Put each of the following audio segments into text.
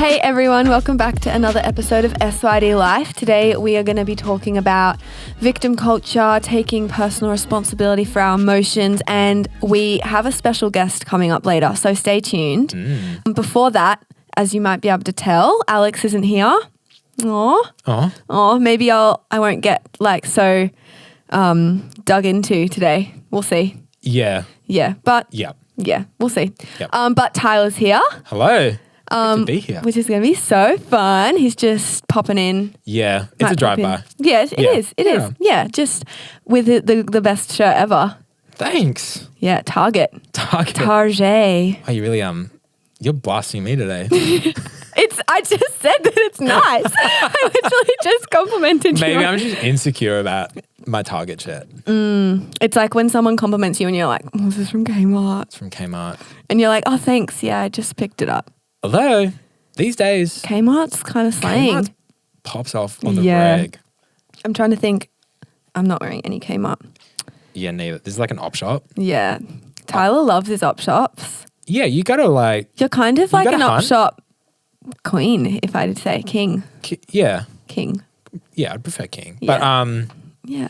Hey everyone, welcome back to another episode of SYD Life. Today we are going to be talking about victim culture, taking personal responsibility for our emotions, and we have a special guest coming up later, so stay tuned. Before that, as you might be able to tell, Alex isn't here. Maybe I won't get so dug into today. We'll see. Yeah, we'll see. Yep. But Tyler's here. Hello. Good to be here. Which is going to be so fun. He's just popping in. Yeah, it's a drive-by. Yes, it is. It is. Yeah, just with the best shirt ever. Thanks. Yeah, Target. Target. Oh, you really you're blasting me today. I just said that it's nice. I literally just complimented you. Maybe I'm just insecure about my Target shirt. It's like when someone compliments you and you're like, oh, this is from Kmart. It's from Kmart. And you're like, oh, thanks. Yeah, I just picked it up. Although, these days, Kmart's kind of slang. Kmart pops off on the reg. I'm trying to think. I'm not wearing any Kmart. Yeah, neither. This is like an op shop. Yeah. Tyler loves his op shops. Yeah, you gotta You're kind of like an op hunt. shop queen, if I'd say king. Yeah. King. Yeah, I'd prefer king. Yeah. But Yeah.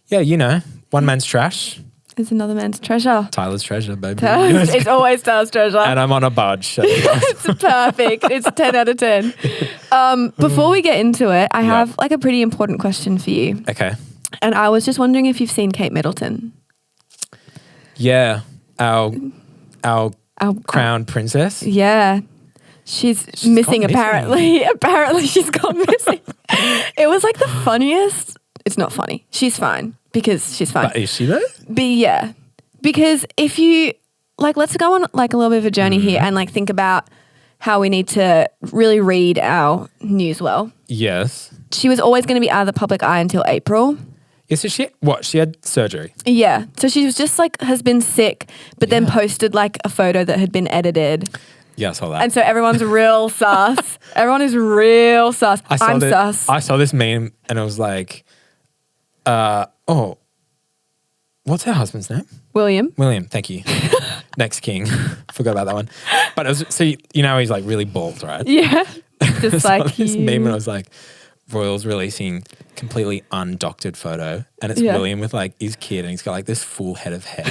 Yeah, one man's trash. Is another man's treasure. Tyler's treasure, baby. It's always Tyler's treasure. And I'm on a budge. So. It's perfect. It's 10 out of 10. Before we get into it, I have a pretty important question for you. Okay. And I was just wondering if you've seen Kate Middleton. Yeah. Our crown princess. Yeah. She's missing apparently. Apparently she's gone missing. It was like the funniest. It's not funny. She's fine because she's fine. But is she though? Yeah. Because if you, let's go on a little bit of a journey here and think about how we need to really read our news well. Yes. She was always going to be out of the public eye until April. Yeah, so she had surgery? Yeah. So she was just has been sick, but then posted a photo that had been edited. Yeah, I saw that. And so everyone's real sus. Everyone is real sus. I'm sus. I saw this meme and it was like, what's her husband's name? William, thank you. Next king. Forgot about that one. But it was, so he's really bald, right? Yeah. Just this meme and I was like, Royals releasing completely undoctored photo and it's William with his kid and he's got this full head of hair.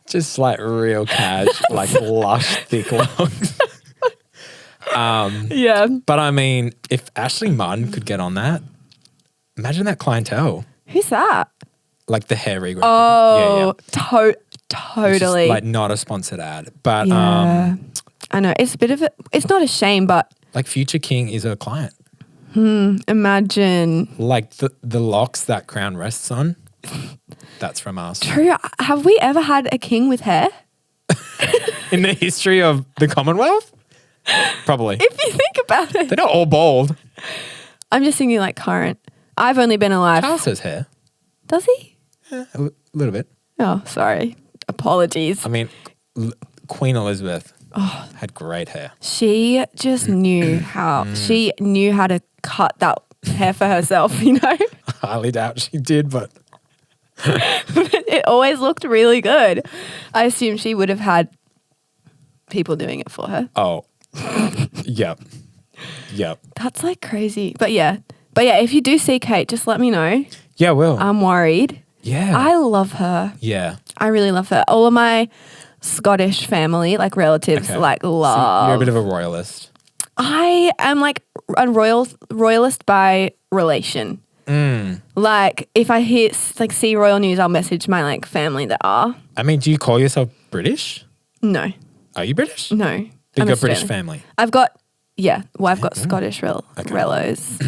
Just real cash, lush, thick locks. Yeah. But I mean, if Ashley Martin could get on that, imagine that clientele. Who's that? The hair regrowth. Oh, totally. Just, not a sponsored ad. But I know. It's a bit of it's not a shame, but Future King is a client. Imagine. The locks that crown rests on, that's from us. True. Have we ever had a king with hair? In the history of the Commonwealth? Probably. If you think about it. They're not all bald. I'm just thinking current. I've only been alive. Charles has hair. Does he? Yeah, a little bit. Oh, sorry. Apologies. I mean, Queen Elizabeth had great hair. She just knew how to cut that hair for herself, I highly doubt she did, but it always looked really good. I assume she would have had people doing it for her. Oh, yep. That's crazy. But yeah, if you do see Kate, just let me know. Yeah, I will. I'm worried. Yeah. I love her. Yeah. I really love her. All of my Scottish family, relatives, love. So you're a bit of a royalist. I am a royalist by relation. If I hear see royal news, I'll message my family that are. I mean, do you call yourself British? No. Are you British? No. But you've got British family. I've got I've got Scottish relos.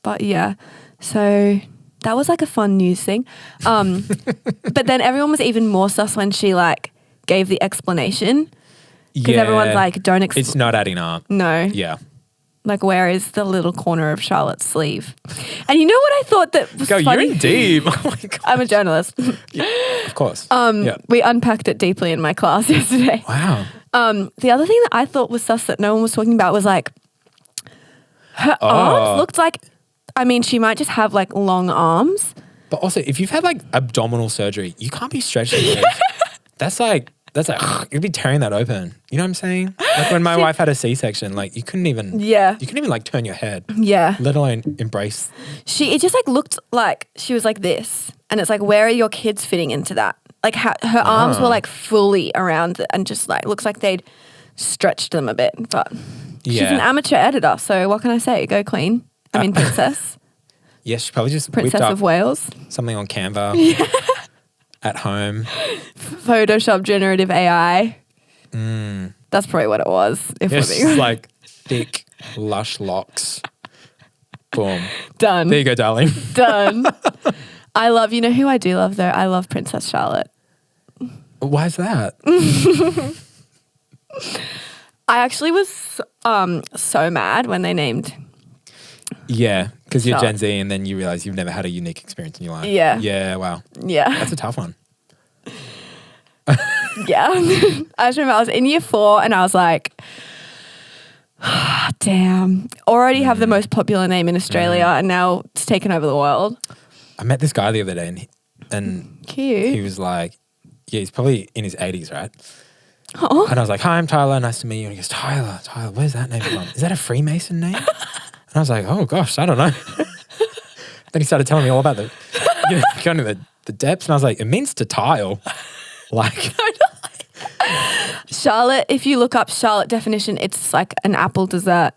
But yeah. So that was a fun news thing. But then everyone was even more sus when she gave the explanation. Because everyone's don't explain. It's not adding up. No. Yeah. Where is the little corner of Charlotte's sleeve? And you know what I thought that was funny? You're in deep. Oh my God. I'm a journalist. Yeah, of course. We unpacked it deeply in my class yesterday. Wow. The other thing that I thought was sus that no one was talking about was her arms looked she might just have long arms. But also, if you've had abdominal surgery, you can't be stretching your legs. That's That's like, you'd be tearing that open. You know what I'm saying? Like when my wife had a C-section, like you couldn't even like turn your head. Yeah. Let alone embrace. It just like looked like she was like this. And it's like, where are your kids fitting into that? Like her arms were like fully around it and just like, looks like they'd stretched them a bit. But she's an amateur editor. So what can I say? Go queen. I mean, princess. Yes, she probably just Princess whipped up of Wales. something on Canva at home. Photoshop generative AI. That's probably what it was. It's just like thick, lush locks. Boom. Done. There you go, darling. Done. I love, you know who I do love though? I love Princess Charlotte. Why is that? I actually was so mad when they named. Yeah, because you're Gen Z and then you realize you've never had a unique experience in your life. Yeah. Yeah, wow. Yeah. That's a tough one. Yeah. I just remember I was in year 4 and I was like, damn, already have the most popular name in Australia and now it's taken over the world. I met this guy the other day and Cute. he was like, yeah, he's probably in his 80s, right? Oh. And I was like, hi, I'm Tyler. Nice to meet you. And he goes, Tyler, where's that name from? Is that a Freemason name? And I was like, oh gosh, I don't know. Then he started telling me all about going to the depths. And I was like, it means to tile. Like. Charlotte, if you look up Charlotte definition, it's like an apple dessert.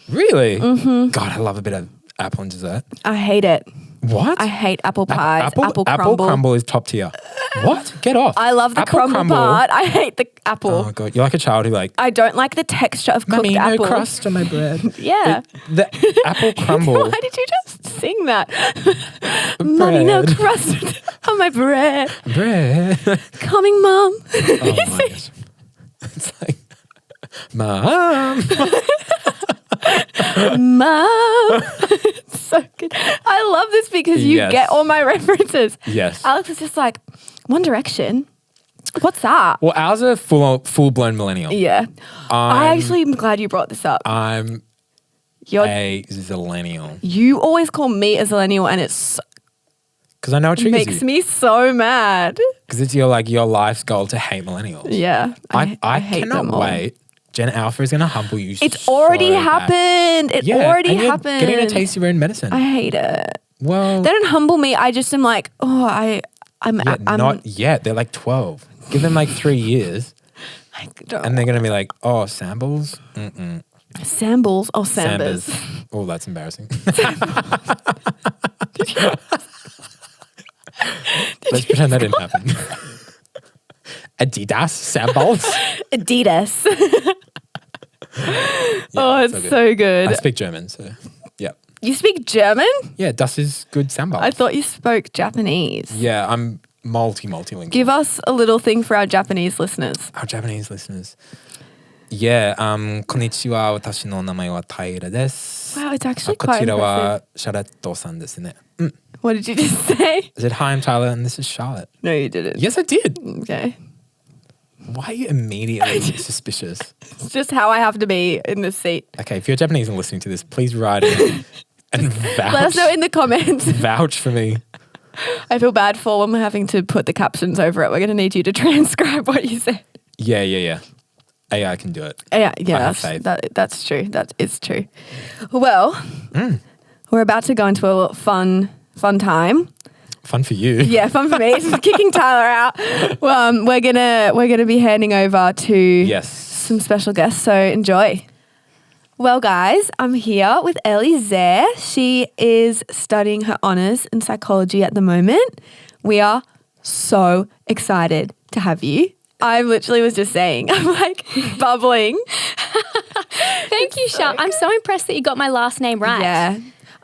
Really? Mm-hmm. God, I love a bit of apple and dessert. I hate it. What? I hate apple pies, apple crumble. Apple crumble is top tier. What? Get off. I love the crumble part. I hate the apple. Oh, God. You're like a child who like... I don't like the texture of cooked apple. no crust on my bread. Yeah. The apple crumble. Why did you just sing that? Mummy, no crust on my bread. Bread. Coming, Mum. Oh, my gosh. It's like, Mom. Mom. So good. I love this because you get all my references. Yes. Alex is just like, One Direction? What's that? Well, ours are full-blown millennial. Yeah. I actually am glad you brought this up. I'm a zillennial. You always call me a zillennial and it's... Because I know it triggers makes me so mad. Because it's your life's goal to hate millennials. Yeah. I hate cannot them all. wait. Gen Alpha is going to humble you. It's already happened. Bad. It already happened. Getting to taste your own medicine. I hate it. Well, they don't humble me. I just am like, I'm not yet. They're like 12. Give them like 3 years. And they're going to be like, oh, Sambles? Mm-mm. Sambles? Oh, Sambas. Oh, that's embarrassing. Let's pretend that didn't happen. Adidas, Sambles. Adidas. Yeah, it's so good. I speak German, so yeah. You speak German? Yeah, das is good Sambles. I thought you spoke Japanese. Yeah, I'm multilingual. Give us a little thing for our Japanese listeners. Our Japanese listeners. Yeah, konnichiwa, watashi no namae wa Taira desu. Wow, it's actually quite impressive. こちらはシャレットさんですね. What did you just say? I said, hi, I'm Tyler, and this is Charlotte. No, you didn't. Yes, I did. Okay. Why are you immediately suspicious? It's just how I have to be in this seat. Okay, if you're Japanese and listening to this, please write in and vouch. Let us know in the comments. Vouch for me. I feel bad for when we're having to put the captions over it. We're going to need you to transcribe what you said. Yeah. AI can do it. Yeah, that's true. That is true. Well, we're about to go into a fun time. Fun for you. Yeah, fun for me. It's just kicking Tyler out. Well, we're gonna be handing over to some special guests. So enjoy. Well, guys, I'm here with Ellie Zaia. She is studying her honours in psychology at the moment. We are so excited to have you. I literally was just saying, I'm like bubbling. Thank you, Shar. I'm so impressed that you got my last name right. Yeah.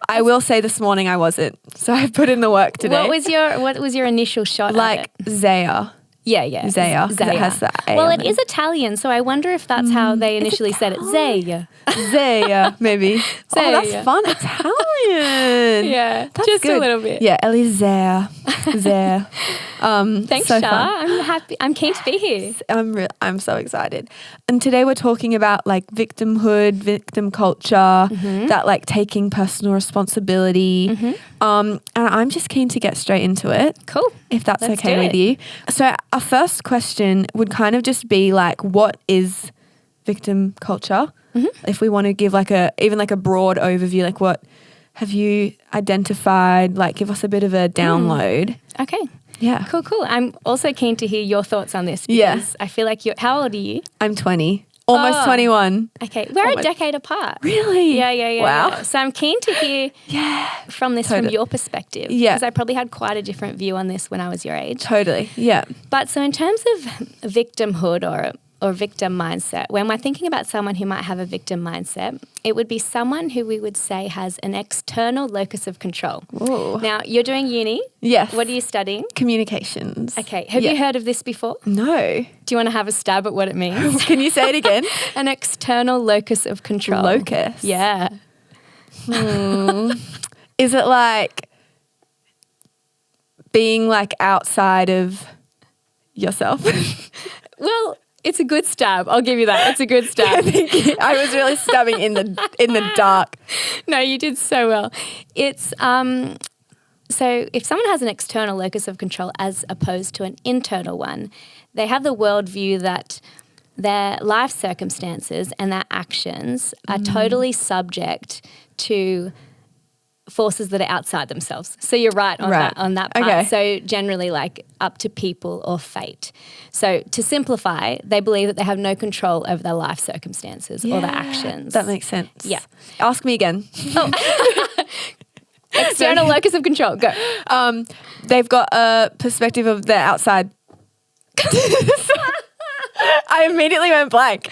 I will say this morning I wasn't. So I put in the work today. What was your initial shot like at it? Zaia. Yeah. Zaia. It has the A well, on it is Italian, so I wonder if that's how they initially said it. Zaia. Zaia, maybe. Zaia. Oh, that's fun. Italian. Yeah, that's just good. a little bit. Yeah, Ellie Zaia. Zaia. Thanks, so Shah. fun. I'm happy. I'm keen to be here. I'm so excited. And today we're talking about like victimhood, victim culture, that like taking personal responsibility. And I'm just keen to get straight into it. Cool. If that's Let's okay do with it. you. So our first question would kind of just be like, what is victim culture? If we want to give like even a broad overview, like what have you identified? Like give us a bit of a download. Okay. Yeah. Cool. I'm also keen to hear your thoughts on this because Yeah. I feel like how old are you? I'm 20. Almost Oh. 21. Okay. We're Almost. a decade apart. Really? Yeah. Wow. So I'm keen to hear from this from Totally. your perspective. Yeah. Because I probably had quite a different view on this when I was your age. Totally. Yeah. But so in terms of victimhood or victim mindset, when we're thinking about someone who might have a victim mindset, it would be someone who we would say has an external locus of control. Ooh. Now, you're doing uni. Yes. What are you studying? Communications. Okay. Have Yeah. you heard of this before? No. Do you want to have a stab at what it means? Can you say it again? An external locus of control. Locus. Yeah. Is it like being like outside of yourself? Well, it's a good stab. I'll give you that. It's a good stab. Thank you. I was really stabbing in the dark. No, you did so well. It's so if someone has an external locus of control as opposed to an internal one, they have the worldview that their life circumstances and their actions are totally subject to forces that are outside themselves. So you're right on that part. Okay. So generally like up to people or fate. So to simplify, they believe that they have no control over their life circumstances or their actions. That makes sense. Yeah. Ask me again. External locus of control. Go. They've got a perspective of their outside. I immediately went blank.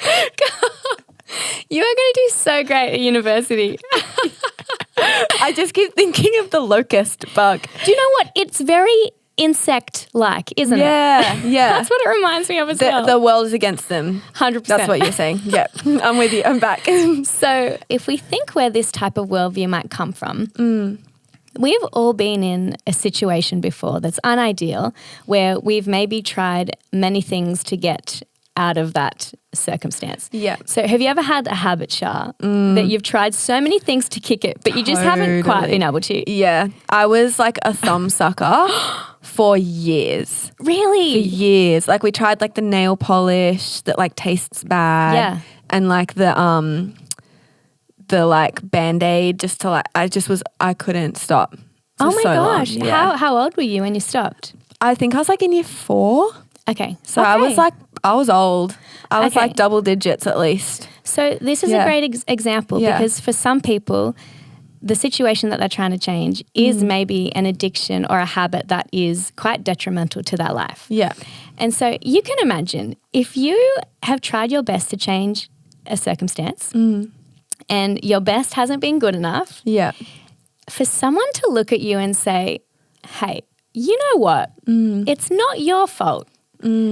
You are going to do so great at university. I just keep thinking of the locust bug. Do you know what? It's very insect-like, isn't it? Yeah. That's what it reminds me of as well. The world is against them. 100%. That's what you're saying. Yep. I'm with you. I'm back. So if we think where this type of worldview might come from, we've all been in a situation before that's unideal where we've maybe tried many things to get out of that circumstance. Yeah. So have you ever had a habit, Shah, that you've tried so many things to kick it, but you just haven't quite Totally. been able to? Yeah. I was like a thumb sucker for years. Really? For years. Like we tried like the nail polish that like tastes bad. Yeah. And like the like Band-Aid just to like I couldn't stop. Oh for my so long. gosh. Yeah. How old were you when you stopped? I think I was like in year 4. Okay. So I was old. I was Okay. like double digits at least. So this is a Yeah. great example Yeah. because for some people, the situation that they're trying to change is maybe an addiction or a habit that is quite detrimental to their life. Yeah. And so you can imagine if you have tried your best to change a circumstance and your best hasn't been good enough, Yeah. for someone to look at you and say, hey, you know what? It's not your fault.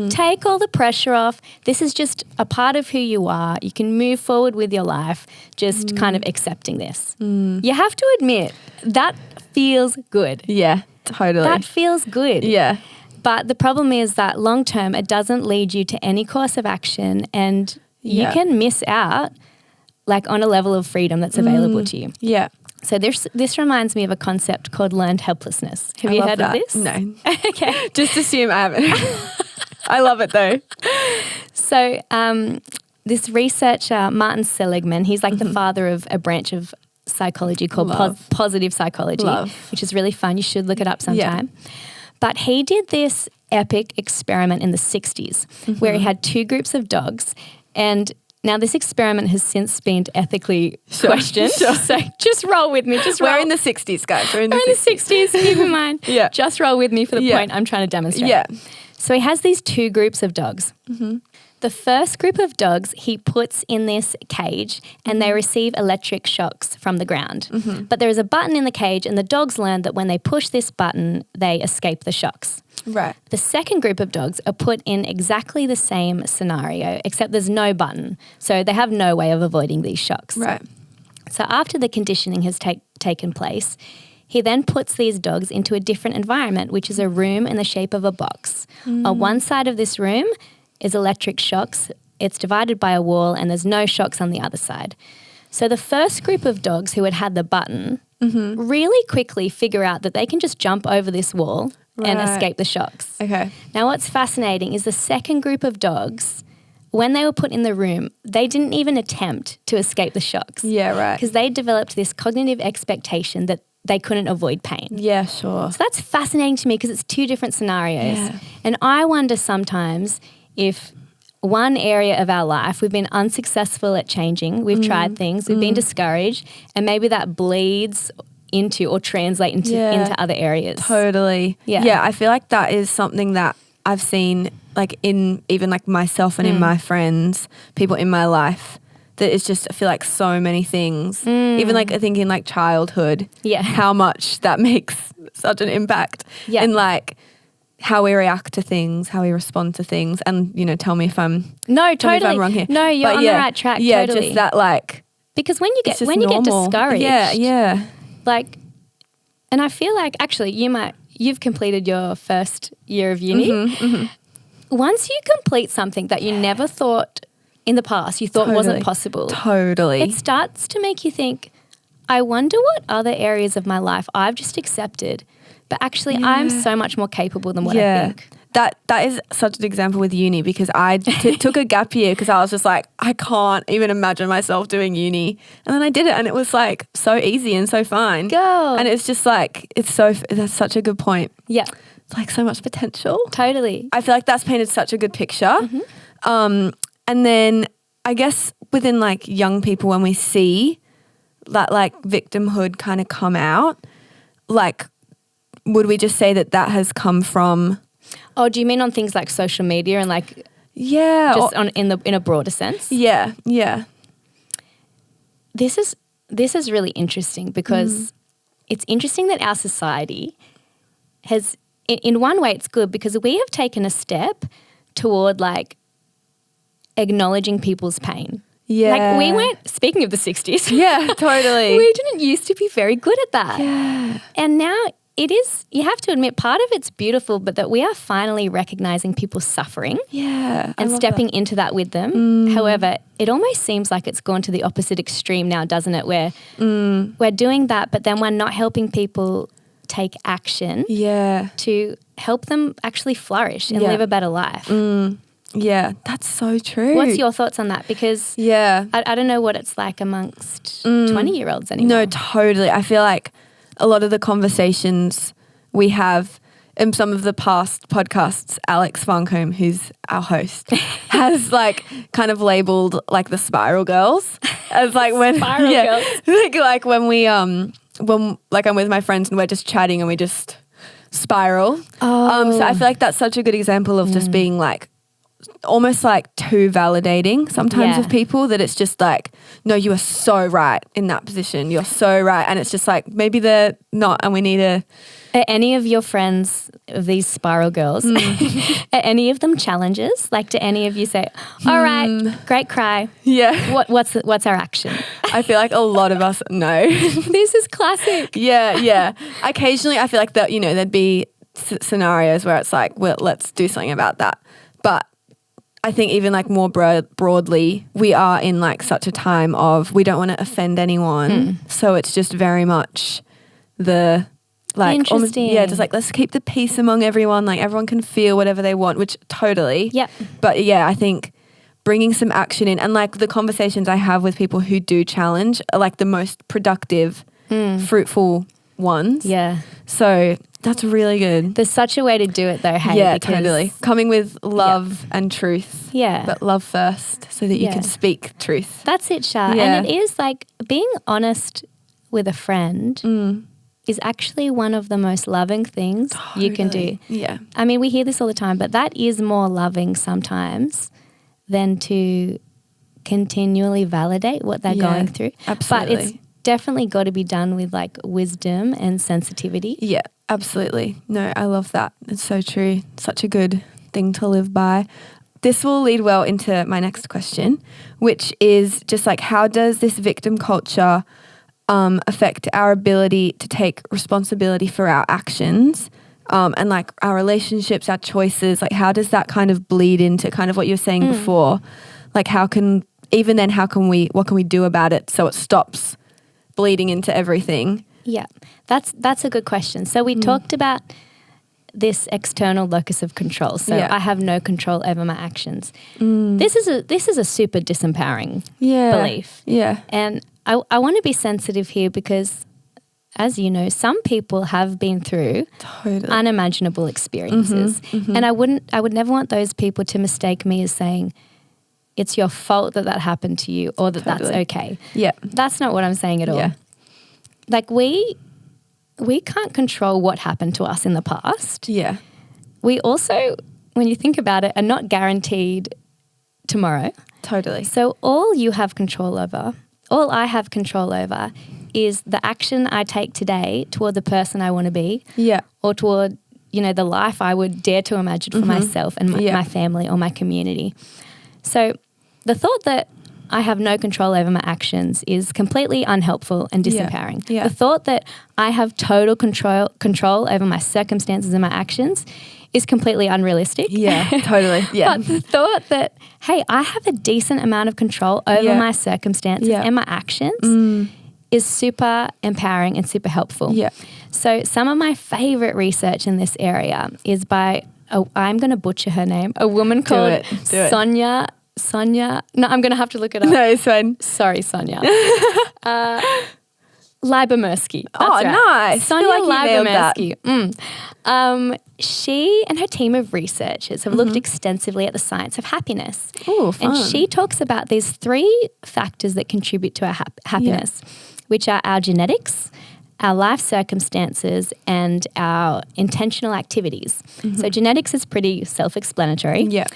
Take all the pressure off. This is just a part of who you are. You can move forward with your life, just kind of accepting this. You have to admit, that feels good. Yeah. Totally. That feels good. yeah. But the problem is that long term, it doesn't lead you to any course of action and you Yeah. can miss out like on a level of freedom that's available to you. Yeah. So this reminds me of a concept called learned helplessness. Have I you love heard that. of this? No. Okay. Just assume I haven't. I love it though. So this researcher, Martin Seligman, he's like the father of a branch of psychology called Love. positive psychology, Love. which is really fun. You should look it up sometime. But he did this epic experiment in the 60s where he had 2 groups of dogs. And now this experiment has since been ethically questioned. Sure. So just roll with me. Just roll. We're in the 60s, guys. We're in the We're in the 60s, keep in mind. Yeah. Just roll with me for the Yeah. point I'm trying to demonstrate. Yeah. So he has these 2 groups of dogs. The first group of dogs he puts in this cage and they receive electric shocks from the ground. But there is a button in the cage and the dogs learn that when they push this button, they escape the shocks. Right. The second group of dogs are put in exactly the same scenario, except there's no button. So they have no way of avoiding these shocks. Right. So after the conditioning has taken place, He then puts these dogs into a different environment, which is a room in the shape of a box. On one side of this room is electric shocks. It's divided by a wall and there's no shocks on the other side. So the first group of dogs who had the button really quickly figure out that they can just jump over this wall and escape the shocks. Okay. Now what's fascinating is the second group of dogs, when they were put in the room, they didn't even attempt to escape the shocks. Yeah, right. Because they developed this cognitive expectation that they couldn't avoid pain. Yeah, sure. So that's fascinating to me because it's two different scenarios. Yeah. And I wonder sometimes if one area of our life we've been unsuccessful at changing, we've tried things, we've been discouraged, and maybe that bleeds into or translate into other areas. Totally. Yeah. Yeah, I feel like that is something that I've seen like in even like myself and in my friends, people in my life, that it's just, I feel like so many things, even like I think in like childhood, how much that makes such an impact in like how we react to things, how we respond to things, and tell me if I'm totally. if I'm wrong here. No, you're But on the right track. Yeah, totally. just that like because when you it's get just normal. discouraged, yeah, like, and I feel like actually you've completed your first year of uni. Once you complete something that you never thought in the past you thought wasn't possible, it starts to make you think, I wonder what other areas of my life I've just accepted, but actually I'm so much more capable than what I think. That is such an example with uni, because I took a gap year because I was just like, I can't even imagine myself doing uni. And then I did it and it was like so easy and so fine. Go. And it's just like, that's such a good point. Yeah. It's like so much potential. Totally. I feel like that's painted such a good picture. And then I guess within like young people, when we see that like victimhood kind of come out, like would we just say that has come from... Oh, do you mean on things like social media and like just in a broader sense? Yeah. This is really interesting because it's interesting that our society has, in one way it's good because we have taken a step toward like acknowledging people's pain. Yeah. Like we weren't, speaking of the 60s. Yeah, totally. We didn't used to be very good at that. Yeah. And now it is, you have to admit, part of it's beautiful, but that we are finally recognizing people's suffering and stepping into that with them. However, it almost seems like it's gone to the opposite extreme now, doesn't it? Where we're doing that, but then we're not helping people take action to help them actually flourish and live a better life. Yeah, that's so true. What's your thoughts on that? Because I don't know what it's like amongst 20-year-olds anymore. No, totally. I feel like a lot of the conversations we have in some of the past podcasts, Alex Farncombe, who's our host, has like kind of labeled like the spiral girls as like when girls. like when we when like I'm with my friends and we're just chatting and we just spiral. So I feel like that's such a good example of just being like almost like too validating sometimes with people, that it's just like, no, you are so right in that position. You're so right. And it's just like, maybe they're not and we need to... Are any of your friends, of these spiral girls, are any of them challenges? Like, do any of you say, all right, great cry. Yeah. What's our action? I feel like a lot of us know. This is classic. Yeah. Occasionally I feel like that, there'd be scenarios where it's like, well, let's do something about that. But I think even like more broadly, we are in like such a time of, we don't want to offend anyone. So it's just very much the like, interesting. Just like, let's keep the peace among everyone. Like everyone can feel whatever they want, which totally. Yep. But yeah, I think bringing some action in, and like the conversations I have with people who do challenge are like the most productive, fruitful ones. Yeah. So that's really good. There's such a way to do it though, hey? Yeah, because totally. Coming with love and truth. Yeah. But love first so that you can speak truth. That's it, Shah. Yeah. And it is like being honest with a friend is actually one of the most loving things you can do. Yeah. I mean, we hear this all the time, but that is more loving sometimes than to continually validate what they're going through. Absolutely. But it's definitely got to be done with like wisdom and sensitivity. Yeah, absolutely. No, I love that. It's so true. Such a good thing to live by. This will lead well into my next question, which is just like, how does this victim culture affect our ability to take responsibility for our actions and like our relationships, our choices? Like how does that kind of bleed into kind of what you were saying before? Like what can we do about it so it stops bleeding into everything? Yeah, that's a good question. So we talked about this external locus of control. So I have no control over my actions. This is a super disempowering belief. Yeah. And I want to be sensitive here because, as you know, some people have been through unimaginable experiences. And I would never want those people to mistake me as saying it's your fault that happened to you or that that's okay. Yeah. That's not what I'm saying at all. Yeah. Like we can't control what happened to us in the past. Yeah. We also, when you think about it, are not guaranteed tomorrow. Totally. So all I have control over is the action I take today toward the person I want to be. Yeah. Or toward, the life I would dare to imagine for myself and my family or my community. So the thought that I have no control over my actions is completely unhelpful and disempowering. Yeah. The thought that I have total control over my circumstances and my actions is completely unrealistic. Yeah, totally. Yeah. But the thought that, hey, I have a decent amount of control over my circumstances and my actions is super empowering and super helpful. Yeah. So some of my favorite research in this area is by, I'm going to butcher her name, a woman called Sonia. No, I'm going to have to look it up. No, it's fine. Sorry, Sonia. Lyubomirsky. Oh, nice. Sonia Lyubomirsky. She and her team of researchers have looked extensively at the science of happiness. Oh, fun. And she talks about these 3 factors that contribute to our happiness, which are our genetics, our life circumstances, and our intentional activities. So genetics is pretty self-explanatory. Yeah.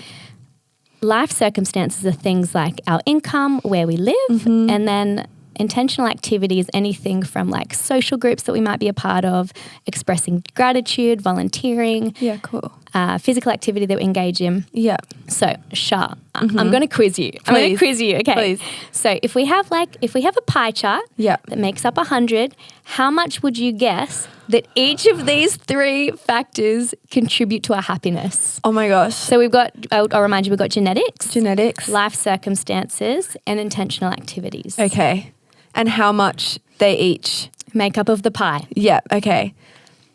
Life circumstances are things like our income, where we live, and then intentional activities, anything from like social groups that we might be a part of, expressing gratitude, volunteering. Yeah, cool. Physical activity that we engage in. Yeah. So, Shah, I'm going to quiz you. I'm going to quiz you, okay? Please. So, if we have a pie chart that makes up 100, how much would you guess that each of these 3 factors contribute to our happiness? Oh my gosh. So we've got, I'll remind you, we've got genetics, life circumstances, and intentional activities. Okay. And how much they each make up of the pie. Yeah, okay.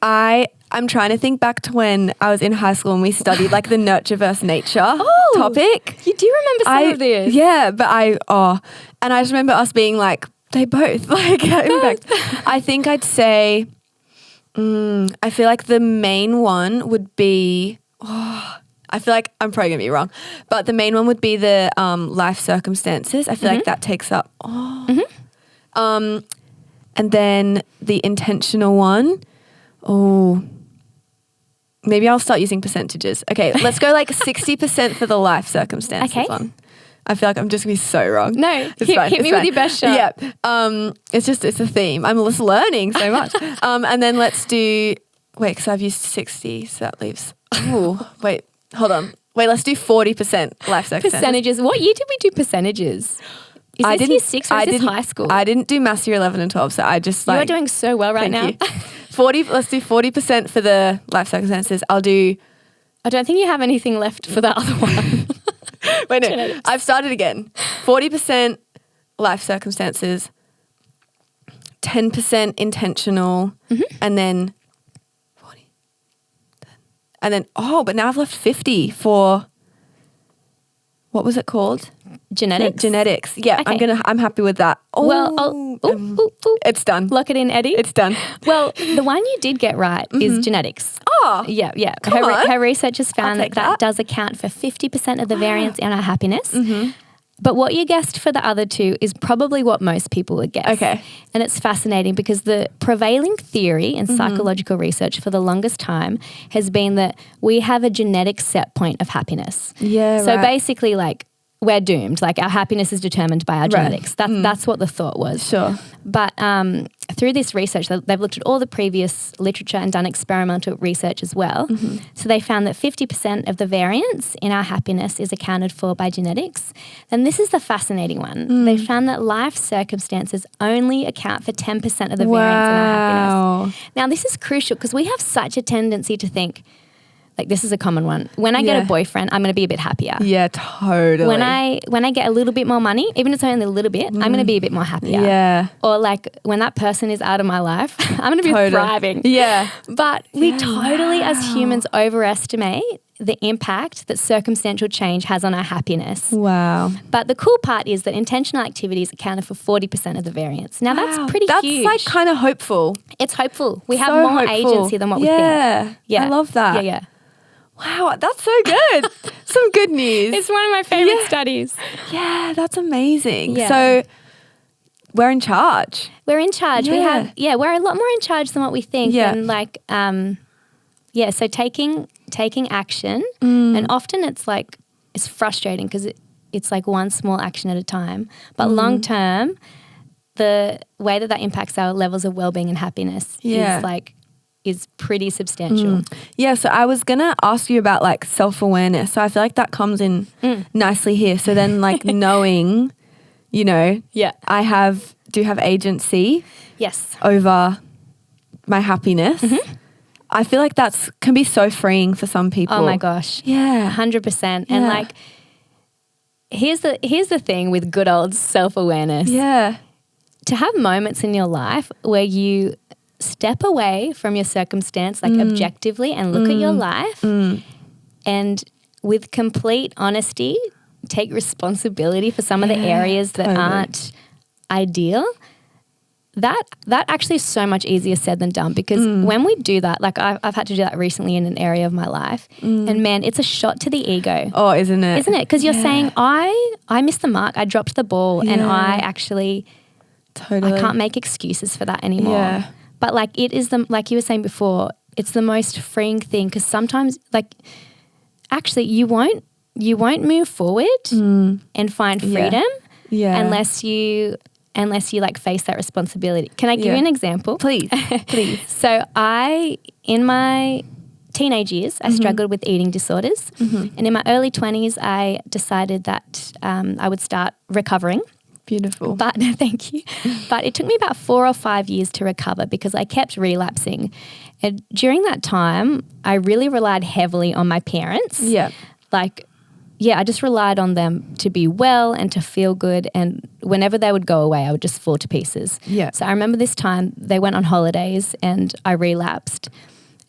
I'm trying to think back to when I was in high school and we studied like the nurture versus nature topic. You do remember some of this. Yeah, but and I just remember us being like, they both like impact. I think I'd say, I feel like the main one would be, I feel like I'm probably going to be wrong, but the main one would be the life circumstances. I feel like that takes up, and then the intentional one, maybe I'll start using percentages. Okay, let's go like 60% for the life circumstances one. I feel like I'm just going to be so wrong. No, hit me with your best shot. Yeah, it's a theme. I'm just learning so much. And then let's do, because I've used 60, so that leaves, hold on. Let's do 40% life circumstances. Percentages. What year did we do percentages? Is this year 6 or is this high school? I didn't do maths year 11 and 12, so I just You are doing so well right now. 40. Let's do 40% for the life circumstances. I don't think you have anything left for that other one. Wait, no. Genetics. I've started again. 40% life circumstances, 10% intentional, and then 40. And then, but now I've left 50 for, what was it called? Genetics. Yeah, okay. I'm happy with that. It's done. Lock it in, Eddie. It's done. Well, the one you did get right is genetics. Oh. Yeah. Her research has found that does account for 50% of the variance in our happiness. But what you guessed for the other 2 is probably what most people would guess. Okay. And it's fascinating because the prevailing theory in psychological research for the longest time has been that we have a genetic set point of happiness. Yeah, So basically, like, we're doomed. Like our happiness is determined by our genetics. That's what the thought was. Sure. But through this research, they've looked at all the previous literature and done experimental research as well. So they found that 50% of the variance in our happiness is accounted for by genetics. And this is the fascinating one. They found that life circumstances only account for 10% of the variance in our happiness. Now, this is crucial because we have such a tendency to think, like this is a common one. When I get a boyfriend, I'm going to be a bit happier. Yeah, totally. When I get a little bit more money, even if it's only a little bit, I'm going to be a bit more happier. Yeah. Or like when that person is out of my life, I'm going to be thriving. Yeah. But we totally as humans overestimate the impact that circumstantial change has on our happiness. Wow. But the cool part is that intentional activities accounted for 40% of the variance. Now that's pretty huge. That's like kind of hopeful. It's hopeful. We have So more hopeful. agency than what we think. Yeah. I love that. Yeah. Wow, that's so good. Some good news. It's one of my favorite studies. Yeah, that's amazing. Yeah. So we're in charge. We're in charge. Yeah. We're a lot more in charge than what we think. Yeah. And like, so taking action, and often it's like, it's frustrating because it's like one small action at a time. But long term, the way that impacts our levels of well-being and happiness is pretty substantial. Yeah, so I was going to ask you about like self-awareness. So I feel like that comes in nicely here. So then like knowing, I do have agency over my happiness. I feel like can be so freeing for some people. Oh my gosh. Yeah. 100%. And like, here's the thing with good old self-awareness. Yeah. To have moments in your life where you step away from your circumstance, like objectively, and look at your life and with complete honesty, take responsibility for some of the areas that aren't ideal. That actually is so much easier said than done, because when we do that, like I've had to do that recently in an area of my life, and man, it's a shot to the ego. Oh, isn't it? Isn't it? Because you're saying, I missed the mark, I dropped the ball, and I actually, I can't make excuses for that anymore. Yeah. But like it is like you were saying before, it's the most freeing thing, because sometimes like actually you won't move forward and find freedom unless you like face that responsibility. Can I give you an example? Please. So in my teenage years, I struggled with eating disorders. And in my early 20s, I decided that I would start recovering. Beautiful. But thank you. But it took me about 4 or 5 years to recover because I kept relapsing. And during that time, I really relied heavily on my parents. Yeah. I just relied on them to be well and to feel good. And whenever they would go away, I would just fall to pieces. Yeah. So I remember this time they went on holidays and I relapsed.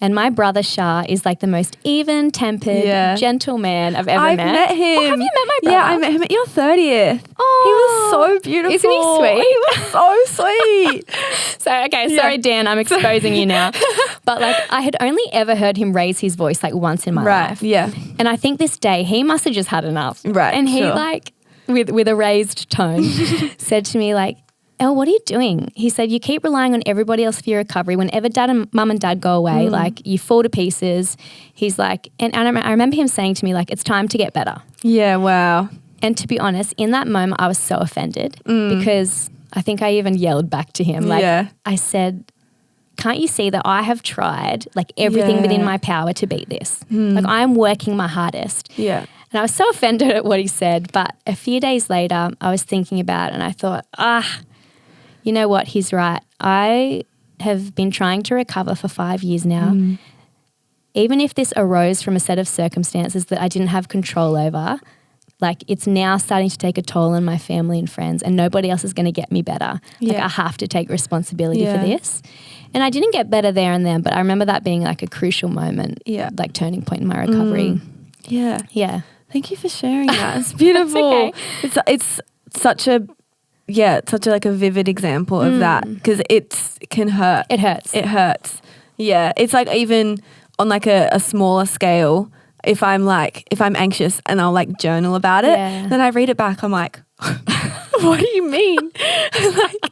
And my brother Shah is like the most even-tempered, gentle man I've ever met. I've met him. Oh, have you met my brother? Yeah, I met him at your 30th. Oh, he was so beautiful. Isn't he sweet? He was so sweet. Sorry, Dan, I'm exposing you now. But like I had only ever heard him raise his voice like once in my life. Yeah. And I think this day he must have just had enough. Right. And he like, with a raised tone, said to me like, Elle, what are you doing? He said, you keep relying on everybody else for your recovery. Whenever mum and dad go away, like you fall to pieces. He's like, and I remember him saying to me like, it's time to get better. Yeah, wow. And to be honest, in that moment, I was so offended because I think I even yelled back to him. Like I said, can't you see that I have tried like everything within my power to beat this? Like I'm working my hardest. Yeah. And I was so offended at what he said. But a few days later, I was thinking about it and I thought, you know what? He's right. I have been trying to recover for 5 years now. Even if this arose from a set of circumstances that I didn't have control over, like it's now starting to take a toll on my family and friends, and nobody else is going to get me better. Like I have to take responsibility for this. And I didn't get better there and then, but I remember that being like a crucial moment, like turning point in my recovery. Yeah. Yeah. Thank you for sharing that. It's beautiful. It's such a like a vivid example of that, because it can hurt. It hurts. Yeah. It's like even on like a smaller scale, if I'm anxious and I'll like journal about it, then I read it back, I'm like, what do you mean? Like,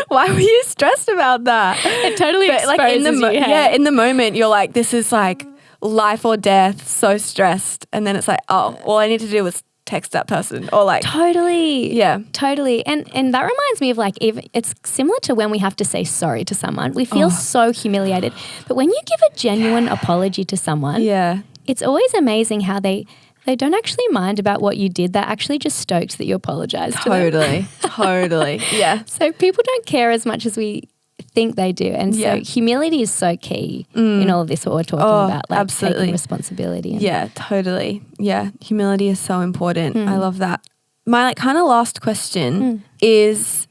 why were you stressed about that? It totally exposes like in the you. Yeah, in the moment you're like, this is like life or death, so stressed. And then it's like, oh, all I need to do is text that person or like. Totally. Yeah. Totally. And that reminds me of like, even it's similar to when we have to say sorry to someone. We feel so humiliated. But when you give a genuine apology to someone, Yeah. it's always amazing how they don't actually mind about what you did. They're actually just stoked that you apologized to them. Totally. Yeah. So people don't care as much as we think they do. And so humility is so key in all of this, what we're talking about, like absolutely. taking responsibility. Yeah, totally. Yeah, humility is so important. I love that. My like kind of last question is,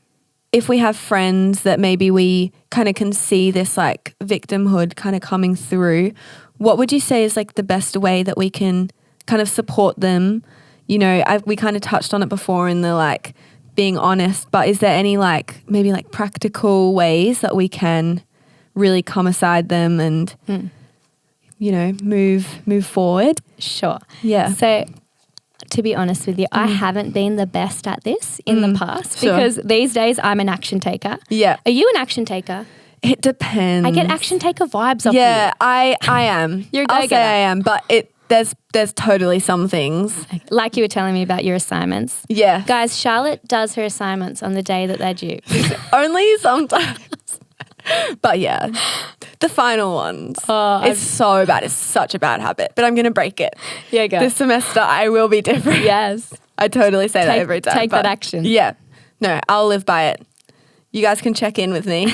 if we have friends that maybe we kind of can see this like victimhood kind of coming through, what would you say is like the best way that we can kind of support them? You know, we kind of touched on it before in the like being honest, but is there any like maybe like practical ways that we can really come aside them and you know, move forward? Sure. Yeah. So to be honest with you, I haven't been the best at this in the past because these days I'm an action taker. Yeah. Are you an action taker? It depends. I get action taker vibes off Yeah, you. I am. You're a I'll say go-getter. I am, but there's totally some things. Like you were telling me about your assignments. Yeah. Guys, Charlotte does her assignments on the day that they're due. Only sometimes. But yeah, the final ones. It's so bad. It's such a bad habit, but I'm going to break it. Yeah, go. This semester I will be different. Yes. I totally say that every time. Take that but action. Yeah. No, I'll live by it. You guys can check in with me.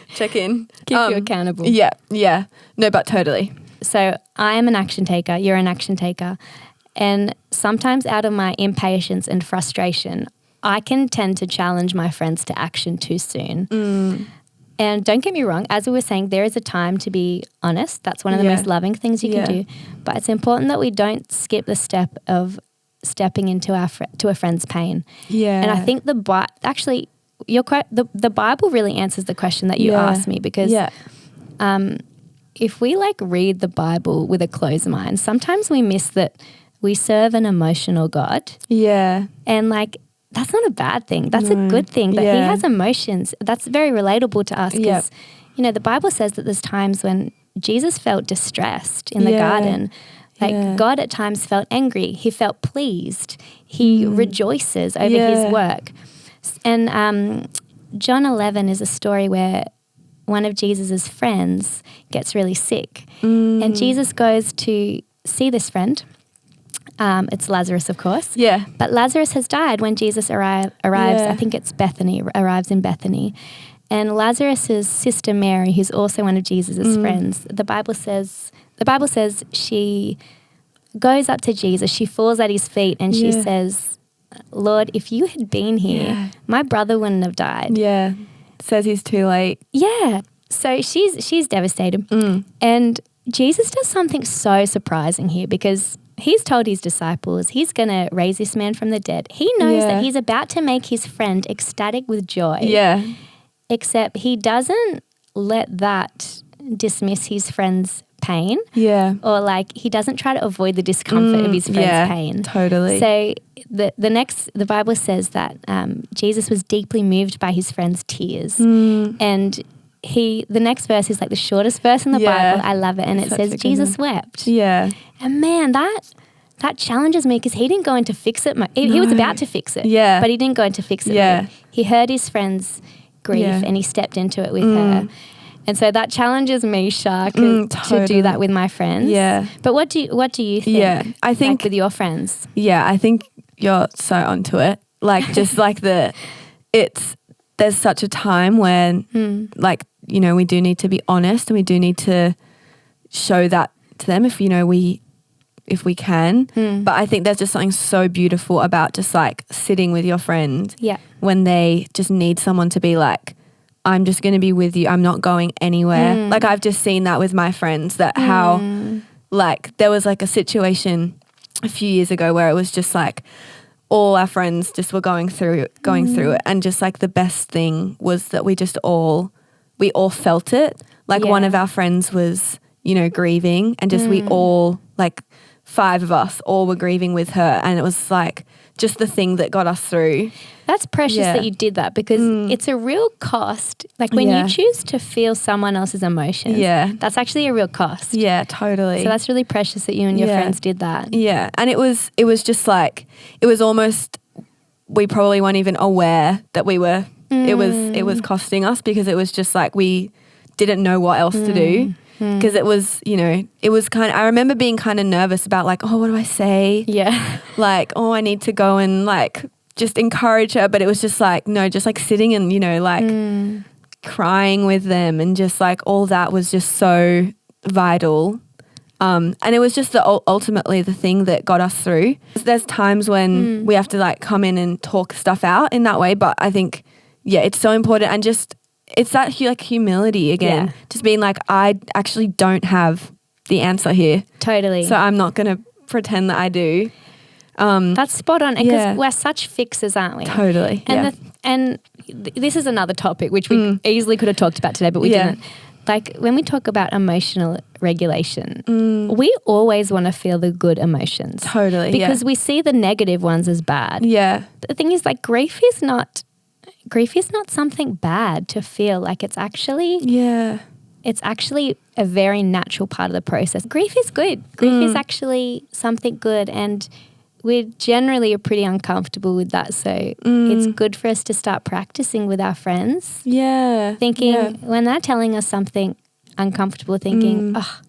Check in. Keep you accountable. Yeah. Yeah. No, but totally. So I am an action taker. You're an action taker. And sometimes out of my impatience and frustration, I can tend to challenge my friends to action too soon. And don't get me wrong, as we were saying, there is a time to be honest. That's one of the most loving things you can do. But it's important that we don't skip the step of stepping into to a friend's pain. Yeah. And I think the Bible really answers the question that you asked me, because if we like read the Bible with a closed mind, sometimes we miss that we serve an emotional God. Yeah. And like, that's not a bad thing. That's a good thing that he has emotions. That's very relatable to us because, you know, the Bible says that there's times when Jesus felt distressed in the garden. Like God at times felt angry. He felt pleased. He rejoices over his work. And John 11 is a story where one of Jesus's friends gets really sick. And Jesus goes to see this friend. It's Lazarus, of course. Yeah. But Lazarus has died when Jesus arrives. I think it's Bethany, arrives in Bethany. And Lazarus's sister Mary, who's also one of Jesus's friends, the Bible says she goes up to Jesus, she falls at his feet and she says, Lord, if you had been here, my brother wouldn't have died. Yeah. Says he's too late. Yeah. So she's devastated. And Jesus does something so surprising here because he's told his disciples he's going to raise this man from the dead. He knows that he's about to make his friend ecstatic with joy. Yeah. Except he doesn't let that dismiss his friend's pain. Yeah. Or like he doesn't try to avoid the discomfort of his friend's pain. Totally. So the Bible says that Jesus was deeply moved by his friend's tears. And the next verse is like the shortest verse in the Bible. I love it. And it says, Jesus wept. Yeah. And man, that challenges me because he didn't go in to fix it. He was about to fix it. Yeah. But he didn't go in to fix it. Yeah. He heard his friend's grief and he stepped into it with her. And so that challenges me, Shah, to do that with my friends. Yeah. But what do you think? Yeah. I think like with your friends. Yeah, I think you're so onto it. Like just like there's such a time when like, you know, we do need to be honest and we do need to show that to them if we can. But I think there's just something so beautiful about just like sitting with your friend when they just need someone to be like, I'm just going to be with you. I'm not going anywhere. Like I've just seen that with my friends that how like there was like a situation a few years ago where it was just like all our friends just were going through it. And just like the best thing was that we all felt it. Like one of our friends was, you know, grieving and just we all like 5 of us all were grieving with her. And it was like just the thing that got us through. That's precious Yeah. that you did that, because it's a real cost. Like when Yeah. you choose to feel someone else's emotions, Yeah. that's actually a real cost. Yeah, totally. So that's really precious that you and your Yeah. friends did that. Yeah, and it was just like, it was almost, we probably weren't even aware that we were, it was costing us, because it was just like we didn't know what else to do. Because it was, it was I remember being kind of nervous about like, oh, what do I say? Yeah. Like, oh, I need to go and like just encourage her. But it was just like, no, just like sitting and, like crying with them, and just like all that was just so vital. And it was just ultimately the thing that got us through. There's times when we have to like come in and talk stuff out in that way. But I think, yeah, it's so important. And just, it's that like humility again, just being like, I actually don't have the answer here. Totally. So I'm not going to pretend that I do. That's spot on, because Yeah. we're such fixers, aren't we? Totally. And this is another topic which we easily could have talked about today, but we didn't. Like when we talk about emotional regulation, we always want to feel the good emotions. Totally. Because we see the negative ones as bad. Yeah. The thing is, like, grief is not something bad to feel. Like it's actually a very natural part of the process. Grief is good. Grief is actually something good, and we generally are pretty uncomfortable with that. So it's good for us to start practicing with our friends. Yeah. Thinking when they're telling us something uncomfortable, thinking, oh,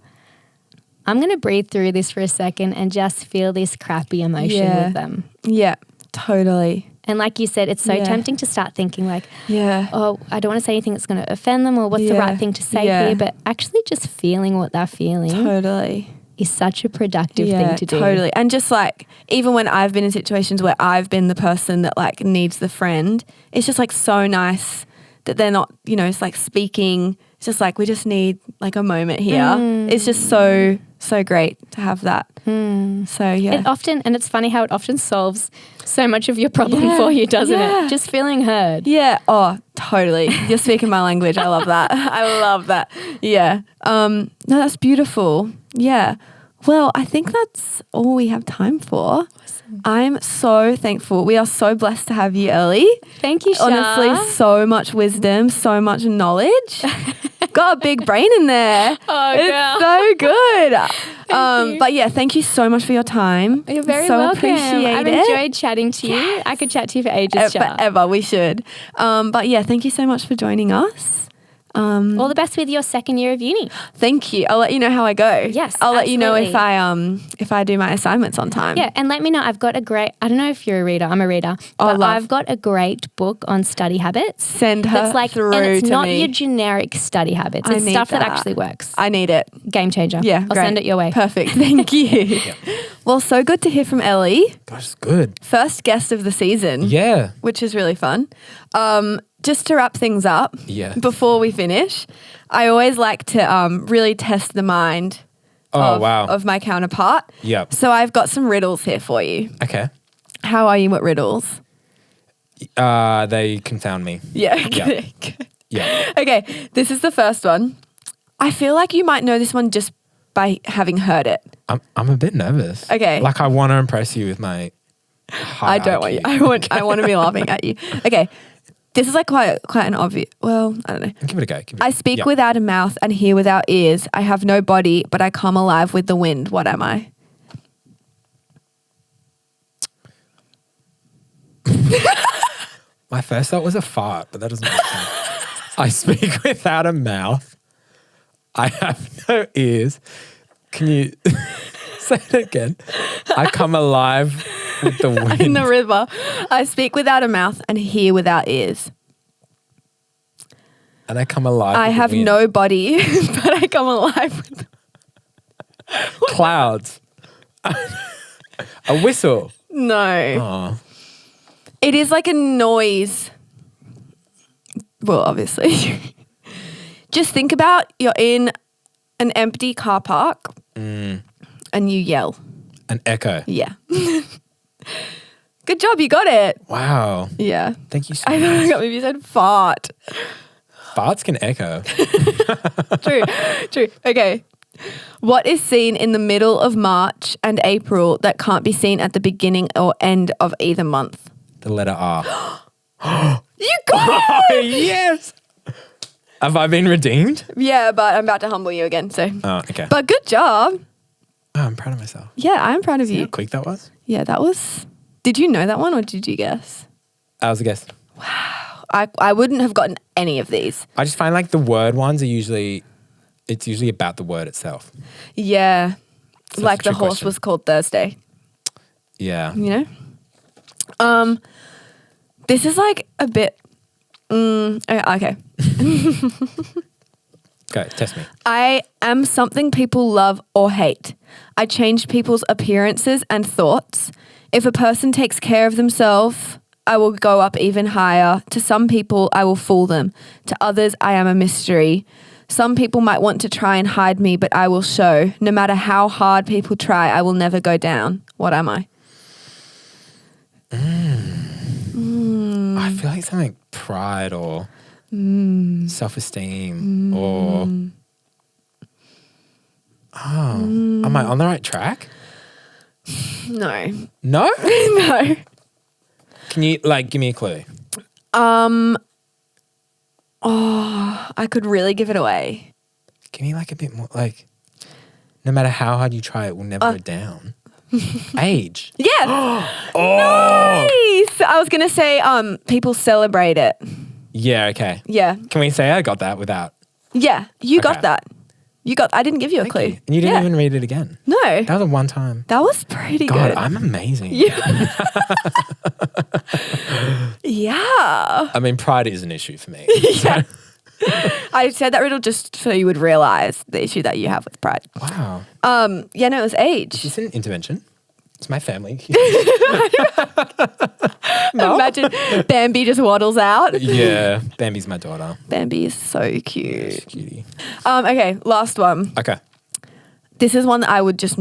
I'm going to breathe through this for a second and just feel this crappy emotion with them. Yeah. Totally. And like you said, it's so tempting to start thinking like, oh, I don't want to say anything that's going to offend them, or what's the right thing to say here. But actually just feeling what they're feeling is such a productive thing to do. Totally. And just like, even when I've been in situations where I've been the person that like needs the friend, it's just like so nice that they're not, it's like speaking. It's just like, we just need like a moment here. It's just so great to have that. So yeah. It's funny how it often solves so much of your problem for you, doesn't it? Just feeling heard. Yeah. Oh, totally. You're speaking my language. I love that. I love that. Yeah. No, that's beautiful. Yeah. Well, I think that's all we have time for. Awesome. I'm so thankful. We are so blessed to have you, Ellie. Thank you, Sha. Honestly, so much wisdom, so much knowledge. Got a big brain in there. Oh, it's girl. so good. But yeah, thank you so much for your time. You're very so welcome. Appreciate I've enjoyed chatting to you. I could chat to you for ages, Sha. Forever, we should. But yeah, thank you so much for joining us. All the best with your second year of uni. Thank you. I'll let you know how I go. Yes, I'll let you know absolutely. if I do my assignments on time. Yeah, and let me know. I've got a great, I don't know if you're a reader, I'm a reader, but I've got a great book on study habits. Send her that's like, through and it's to not me. your generic study habits. It's stuff that actually works. I need it. Game changer. Yeah, I'll send it your way. Perfect. Thank you. Well, so good to hear from Ellie. Gosh, it's good. First guest of the season. Yeah. Which is really fun. Just to wrap things up before we finish, I always like to really test the mind of my counterpart. Yep. So I've got some riddles here for you. Okay. How are you at riddles? They confound me. Yeah. Yeah. Yeah. Okay, this is the first one. I feel like you might know this one just by having heard it. I'm a bit nervous. Okay. Like I want to impress you with my high I don't want you. IQ. I want to be laughing at you. Okay. This is like quite an obvious. Well, I don't know. Give it a go. I speak without a mouth and hear without ears. I have no body, but I come alive with the wind. What am I? My first thought was a fart, but that doesn't make sense. I speak without a mouth. I have no ears. Can you say it again? I come alive with the wind. In the river. I speak without a mouth and hear without ears. And I come alive I with have the wind. no body, but I come alive with Clouds. A whistle. No. Oh. It is like a noise. Well, obviously. Just think about you're in an empty car park and you yell. An echo. Yeah. Good job, you got it. Wow. Yeah. Thank you so I much. thought maybe you said fart. Farts can echo. True. Okay. What is seen in the middle of March and April that can't be seen at the beginning or end of either month? The letter R. You got it! Yes. Have I been redeemed? Yeah, but I'm about to humble you again, so. Oh, okay. But good job. Oh, I'm proud of myself. Yeah, I'm proud of See how you. quick that was? Yeah, that was. Did you know that one or did you guess? That was a guess. I wouldn't have gotten any of these. I just find like the word ones are usually, it's usually about the word itself. Yeah. So Like that's a the trick horse question. was called Thursday, Yeah. you know? This is like a bit. Okay. Go, test me. I am something people love or hate. I change people's appearances and thoughts. If a person takes care of themselves, I will go up even higher. To some people, I will fool them. To others, I am a mystery. Some people might want to try and hide me, but I will show. No matter how hard people try, I will never go down. What am I? I feel like something like pride or self-esteem or... Oh, am I on the right track? No. No? No. Can you like give me a clue? I could really give it away. Give me like a bit more like no matter how hard you try, it will never go down. Age. Yes. Oh. Nice. I was gonna say people celebrate it. Yeah, okay. Yeah. Can we say I got that without Yeah. You got Okay. that. I didn't give you a Thank clue. you. And you didn't Yeah. even read it again. No. That was a one time. That was pretty God, good. I'm amazing. Yeah. Yeah. I mean, pride is an issue for me. Yeah. I said that riddle just so you would realize the issue that you have with pride. Wow. Yeah, no, it was age. Is this an intervention? It's my family. Imagine Bambi just waddles out. Yeah. Bambi's my daughter. Bambi is so She's cute. cutie. Okay, last one. Okay. This is one that I would just,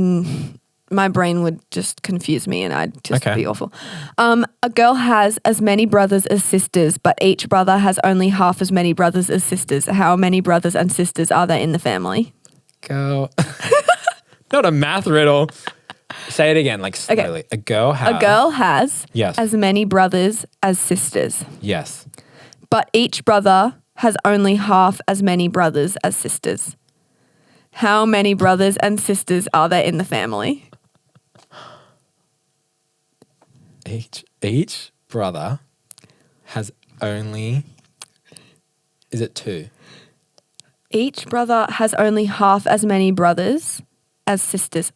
my brain would just confuse me and I'd just Okay. be awful. A girl has as many brothers as sisters, but each brother has only half as many brothers as sisters. How many brothers and sisters are there in the family? Girl. Not a math riddle. Say it again, like slowly. A girl has. A girl has Yes. as many brothers as sisters, Yes. but each brother has only half as many brothers as sisters. How many brothers and sisters are there in the family? Each brother has only. Is it two? Each brother has only half as many brothers as sisters.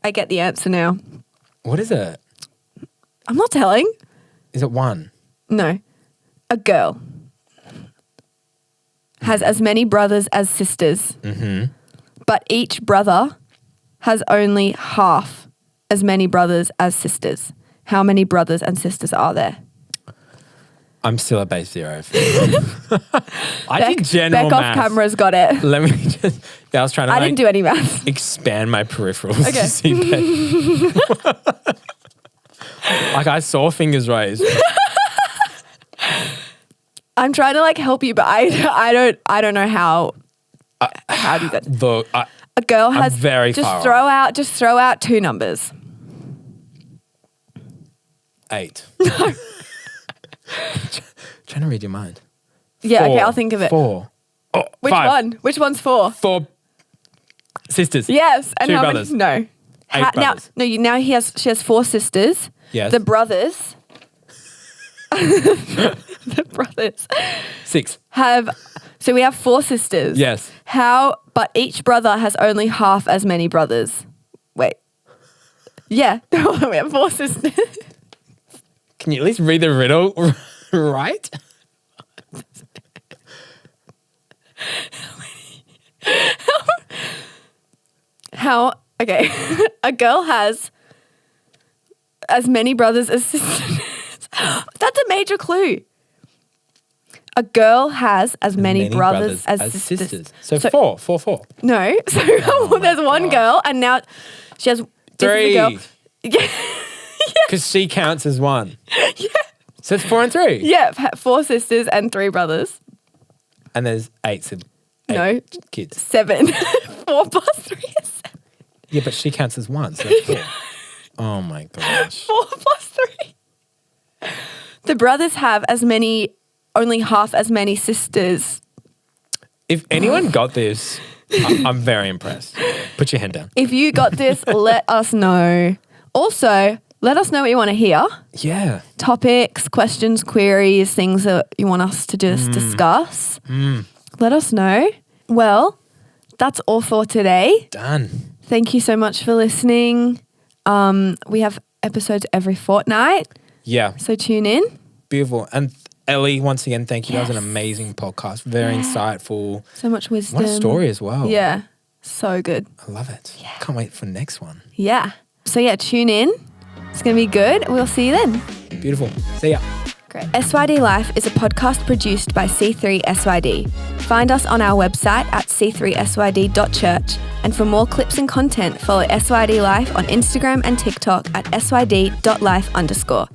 I get the answer now. What is it? I'm not telling. Is it one? No. A girl has as many brothers as sisters, but each brother has only half as many brothers as sisters. How many brothers and sisters are there? I'm still at base zero. I did general Beck off maths. camera's got it. Let me just. Yeah, I was trying to. I didn't do any maths. expand my peripherals Okay. to see that. Like I saw fingers raised. I'm trying to like help you, but I don't know how. How do you get? Look, A girl has very just far throw out two numbers. 8. Trying to read your mind. Yeah, 4. okay, I'll think of it. 4. Oh, Which 5. one? Which one's 4? 4 sisters. Yes, and 2 how brothers. many? No. brothers. Now she has 4 sisters. Yes. The brothers. The brothers 6. have. So we have 4 sisters. Yes. But each brother has only half as many brothers. Wait. Yeah, we have 4 sisters. Can you at least read the riddle right? Okay. A girl has as many brothers as sisters. That's a major clue. A girl has as many brothers as sisters. So 4. No. So there's one gosh. girl and now she has this is the girl. 3. Yeah. Because she counts as 1. Yeah. So it's 4 and 3. Yeah, 4 sisters and 3 brothers. And there's 8 siblings. No, kids. 7. 4 plus 3 is 7. Yeah, but she counts as 1, so that's 4. Oh my gosh. 4 plus 3. The brothers have only half as many sisters. If anyone got this, I'm very impressed. Put your hand down. If you got this, let us know. Also, let us know what you want to hear. Yeah. Topics, questions, queries, things that you want us to just discuss. Let us know. Well, that's all for today. Done. Thank you so much for listening. We have episodes every fortnight, Yeah. so tune in. Beautiful. And Ellie, once again, thank you. That was an amazing podcast. Very insightful. So much wisdom. What a story as well. Yeah, so good. I love it. Yeah. Can't wait for the next one. Yeah. So yeah, tune in. It's going to be good. We'll see you then. Beautiful. See ya. Great. SYD Life is a podcast produced by C3SYD. Find us on our website at c3syd.church. And for more clips and content, follow SYD Life on Instagram and TikTok at syd.life_.